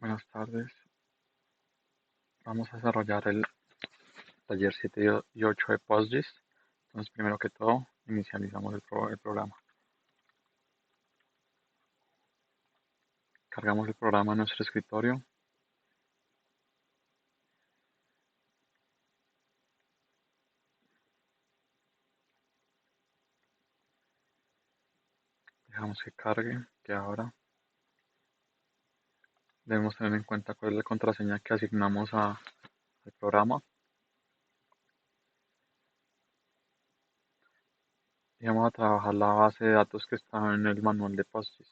Buenas tardes. Vamos a desarrollar el taller 7 y 8 de PostGIS. Entonces, primero que todo, inicializamos el programa. Cargamos el programa a nuestro escritorio. Dejamos que cargue, que ahora debemos tener en cuenta cuál es la contraseña que asignamos al programa. Y vamos a trabajar la base de datos que está en el manual de PostGIS.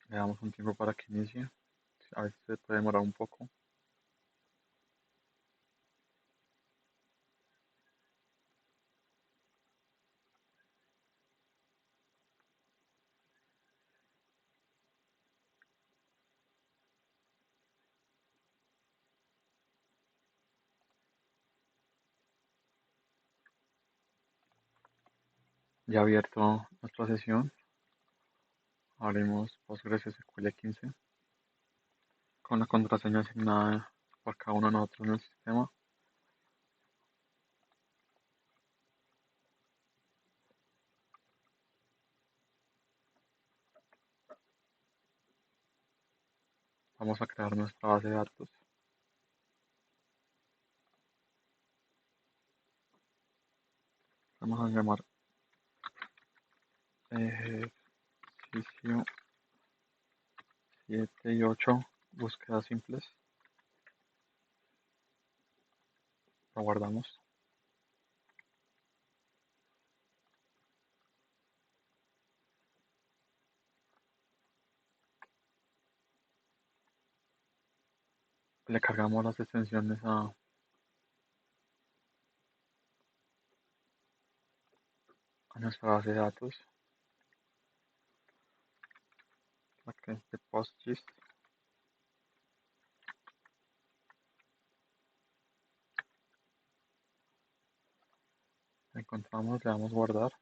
Le damos un tiempo para que inicie. A veces se puede demorar un poco. Ya abierto nuestra sesión, abrimos PostgreSQL 15 con la contraseña asignada por cada uno de nosotros en el sistema. Vamos a crear nuestra base de datos. Vamos a llamar ejercicio 7 y 8, búsquedas simples. Lo guardamos. Le cargamos las extensiones a nuestra base de datos. Aquí de PostGIS. Encontramos, le damos guardar.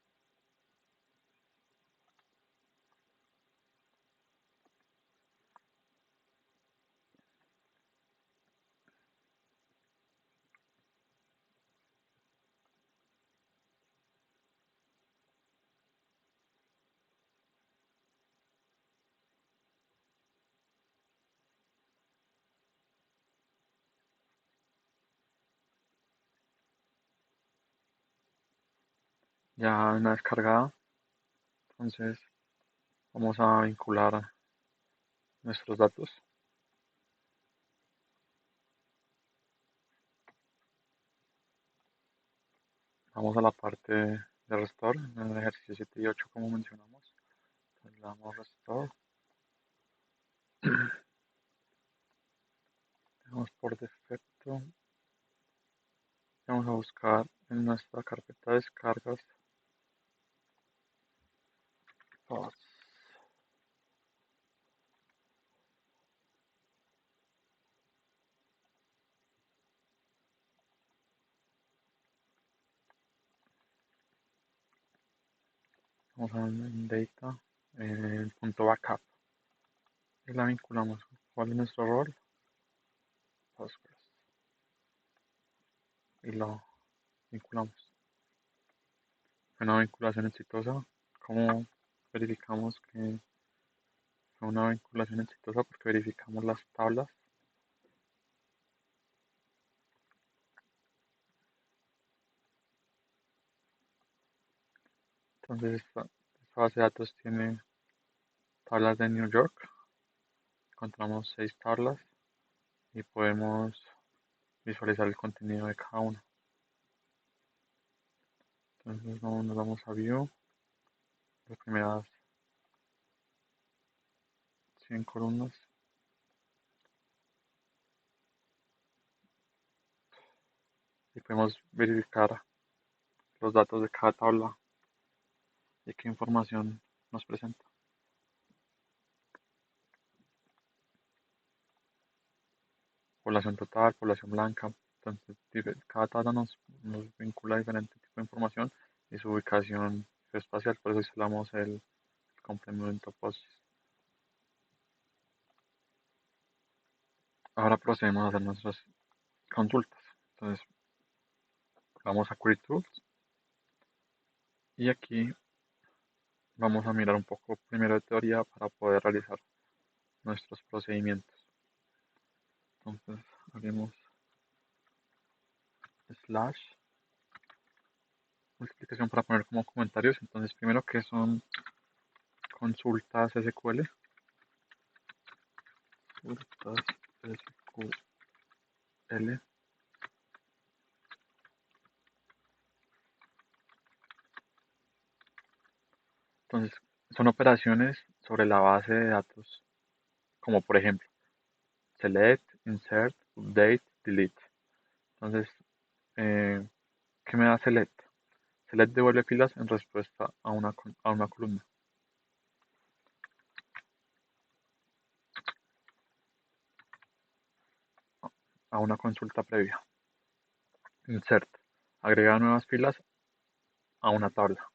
Ya una vez cargada, entonces vamos a vincular nuestros datos. Vamos a la parte de Restore, en el ejercicio 7 y 8 como mencionamos. Entonces le damos Restore. Dejamos por defecto. Vamos a buscar en nuestra carpeta de descargas Post. Vamos a en Data, el punto backup. Y la vinculamos. ¿Cuál es nuestro rol? Postgres. Y lo vinculamos. Fue una vinculación exitosa. ¿Cómo verificamos que fue una vinculación exitosa? Porque verificamos las tablas. Entonces esta base de datos tiene tablas de New York. Encontramos 6 tablas y podemos visualizar el contenido de cada una. Entonces nos vamos a View. Las primeras 100 columnas. Y podemos verificar los datos de cada tabla y qué información nos presenta. Población total, población blanca, Entonces, cada tabla nos vincula a diferente tipo de información y su ubicación geoespacial, por eso instalamos el complemento POSIX. Ahora procedemos a hacer nuestras consultas. Entonces, vamos a Query Tools y aquí vamos a mirar un poco primero de teoría para poder realizar nuestros procedimientos. Entonces, abrimos slash multiplicación para poner como comentarios. Entonces, primero, ¿qué son consultas SQL? Consultas SQL. Entonces, son operaciones sobre la base de datos, como por ejemplo, select, insert, update, delete. Entonces, eh, ¿qué me da select? Select devuelve filas en respuesta a una columna. A una consulta previa. Insert. Agrega nuevas filas a una tabla.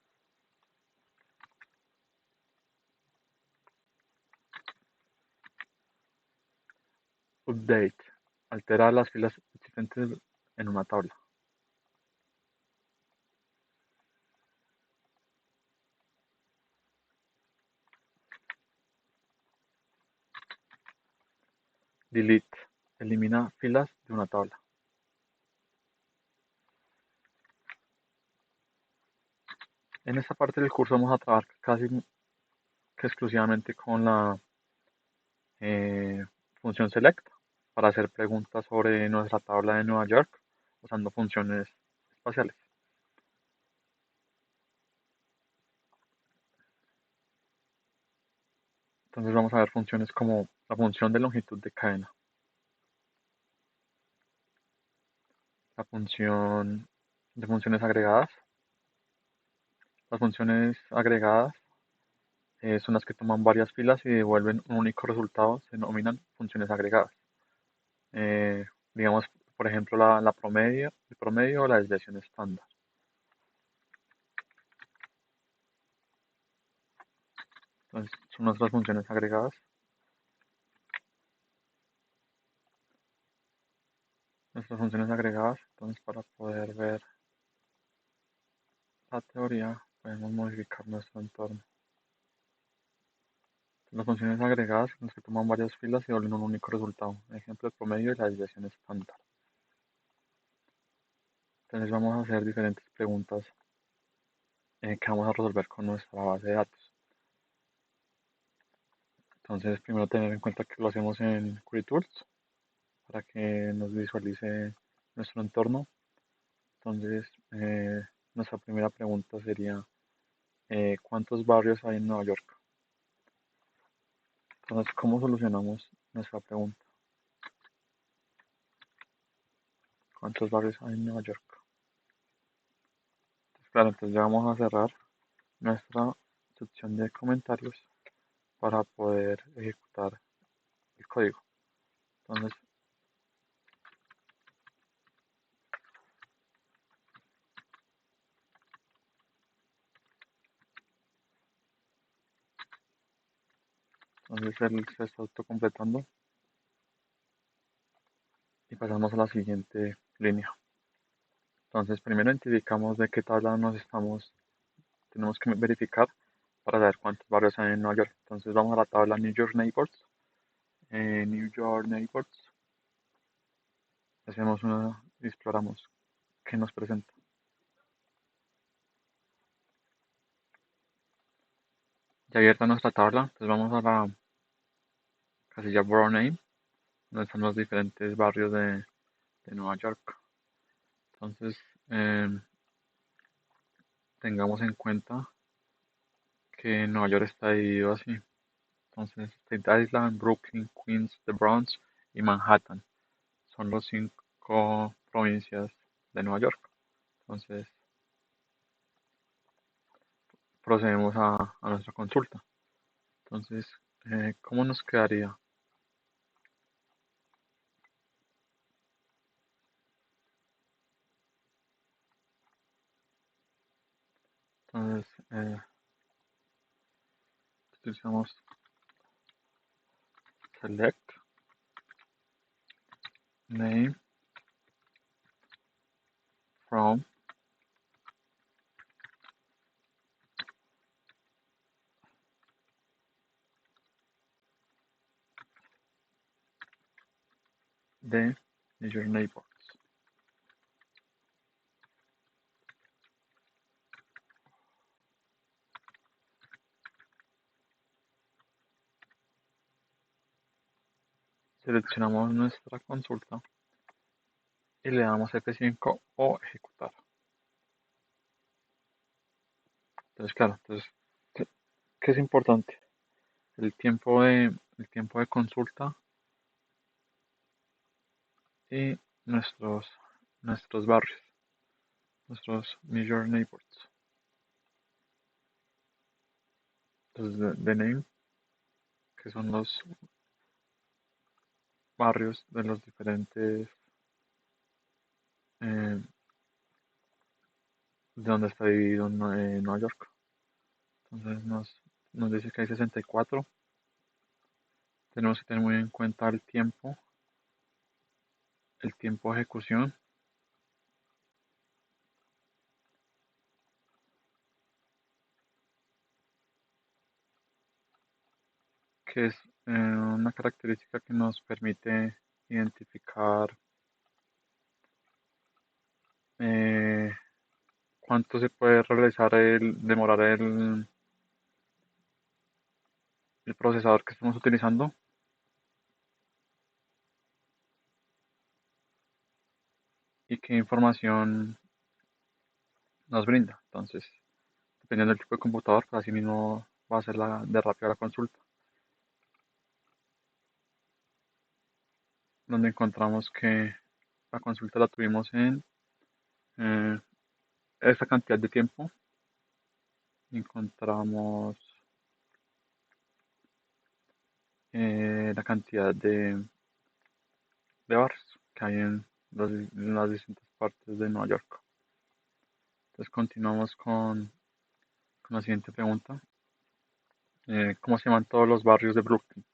Update. Altera las filas existentes en una tabla. Delete. Elimina filas de una tabla. En esta parte del curso vamos a trabajar casi que exclusivamente con la eh, función select para hacer preguntas sobre nuestra tabla de Nueva York usando funciones espaciales. Entonces vamos a ver funciones como la función de longitud de cadena, la función de funciones agregadas. Las funciones agregadas son las que toman varias filas y devuelven un único resultado, se denominan funciones agregadas. Digamos, por ejemplo, el promedio o la desviación estándar. Entonces, son nuestras funciones agregadas. Nuestras funciones agregadas, entonces para poder ver la teoría, podemos modificar nuestro entorno. Las funciones agregadas son las que toman varias filas y devuelven un único resultado. Ejemplo, el promedio y la desviación estándar. Entonces vamos a hacer diferentes preguntas que vamos a resolver con nuestra base de datos. Entonces, primero tener en cuenta que lo hacemos en Query Tools para que nos visualice nuestro entorno. Entonces, nuestra primera pregunta sería, ¿cuántos barrios hay en Nueva York? Entonces, ¿cómo solucionamos nuestra pregunta? ¿Cuántos barrios hay en Nueva York? Entonces, claro, entonces ya vamos a cerrar nuestra sección de comentarios para poder ejecutar el código. Entonces, él se está autocompletando y pasamos a la siguiente línea. Entonces, primero identificamos de qué tabla tenemos que verificar para saber cuántos barrios hay en Nueva York. Entonces, vamos a la tabla New York Neighbors. New York Neighbors. Hacemos y exploramos qué nos presenta. Ya abierta nuestra tabla, entonces vamos a la casilla Borough Name, donde están los diferentes barrios de Nueva York. Entonces, tengamos en cuenta que Nueva York está dividido así. Entonces, Staten Island, Brooklyn, Queens, The Bronx y Manhattan son los 5 provincias de Nueva York. Entonces, procedemos a nuestra consulta. Entonces, ¿cómo nos quedaría? Entonces, utilizamos select name from the major neighbors. Seleccionamos nuestra consulta y le damos F5 o ejecutar. Entonces, claro, ¿qué es importante? El tiempo de consulta y nuestros barrios, nuestros major neighbors. Entonces, the name, que son los barrios de los diferentes, de donde está dividido Nueva York. Entonces nos dice que hay 64. Tenemos que tener muy en cuenta el tiempo de ejecución, que es una característica que nos permite identificar eh, cuánto se puede demorar el procesador que estamos utilizando y qué información nos brinda. Entonces, dependiendo del tipo de computador, pues así mismo va a ser de rápida la consulta, donde encontramos que la consulta la tuvimos en eh, esta cantidad de tiempo. Encontramos la cantidad de barrios que hay en las distintas partes de Nueva York. Entonces continuamos con la siguiente pregunta. ¿Cómo se llaman todos los barrios de Brooklyn?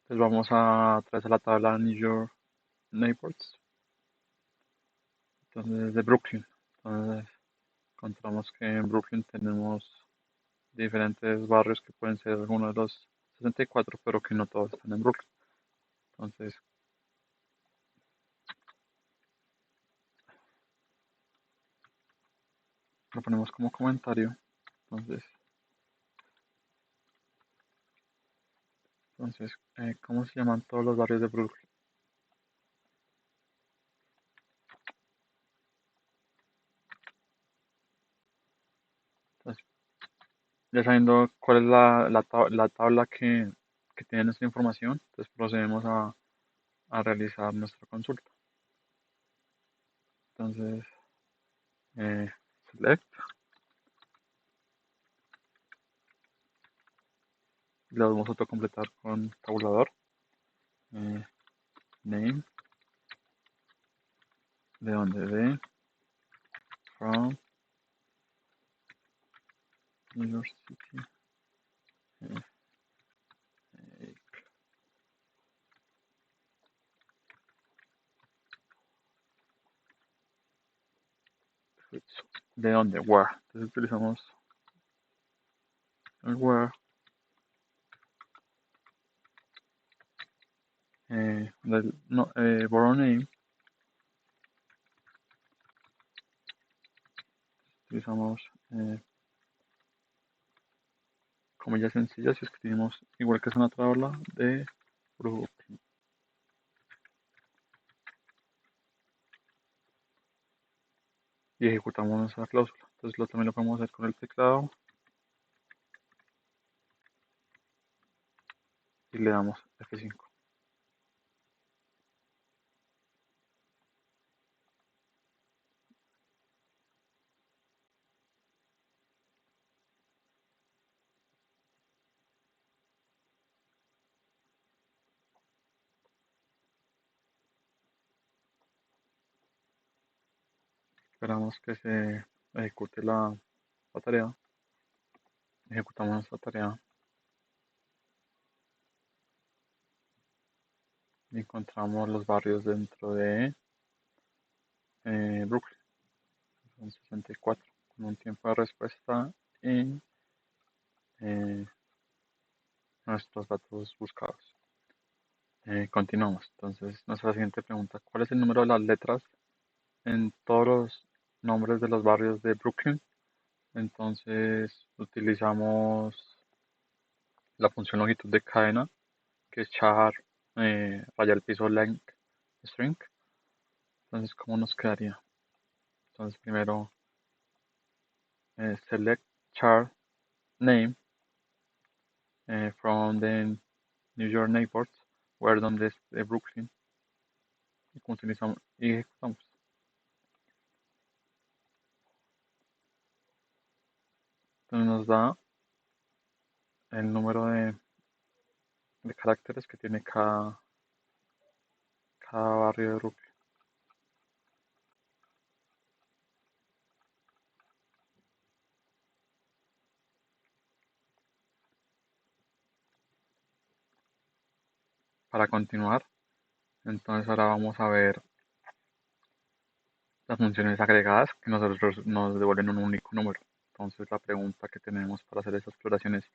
Entonces vamos a través de la tabla New York Neighbors. Entonces de Brooklyn. Entonces encontramos que en Brooklyn tenemos diferentes barrios que pueden ser algunos de los 64, pero que no todos están en Brooklyn. Entonces lo ponemos como comentario. Entonces, ¿cómo se llaman todos los barrios de Brooklyn? Entonces, ya sabiendo cuál es la tabla que tiene nuestra información, entonces procedemos a realizar nuestra consulta. Entonces, eh, select, le vamos a autocompletar con tabulador, eh, name, de donde de, from, New York City, eh, de donde, where. Entonces utilizamos el where, no, borrow name, utilizamos comillas sencillas y escribimos igual que es una tabla de Brooklyn. Y ejecutamos nuestra cláusula. Entonces también lo podemos hacer con el teclado y le damos F5. Esperamos que se ejecute la tarea. Ejecutamos nuestra tarea y encontramos los barrios dentro de Brooklyn. Son 64, con un tiempo de respuesta y eh, nuestros datos buscados. Continuamos. Entonces, nuestra siguiente pregunta: ¿cuál es el número de las letras en todos los nombres de los barrios de Brooklyn? Entonces, utilizamos la función longitud de cadena, que es char raya al piso length string. Entonces, ¿cómo nos quedaría? Entonces, primero, select char name from the New York neighbors, where donde es de Brooklyn, y utilizamos y ejecutamos. Entonces nos da el número de caracteres que tiene cada barrio de Brooklyn. Para continuar, entonces ahora vamos a ver las funciones agregadas que nosotros nos devuelven un único número. Entonces la pregunta que tenemos para hacer esta exploración es: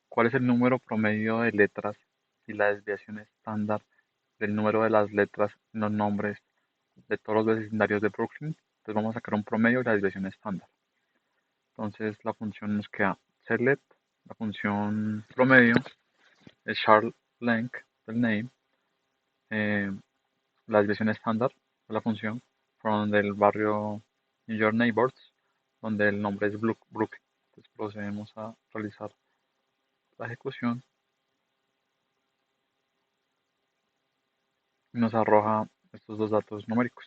¿cuál es el número promedio de letras y la desviación estándar del número de las letras en los nombres de todos los vecindarios de Brooklyn? Entonces vamos a sacar un promedio y la desviación estándar. Entonces la función nos queda select, la función promedio es char length del name, eh, la desviación estándar de la función from del barrio New York Neighbors, donde el nombre es Brooklyn. Entonces procedemos a realizar la ejecución y nos arroja estos dos datos numéricos.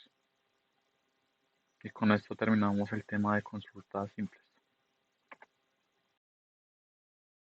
Y con esto terminamos el tema de consultas simples.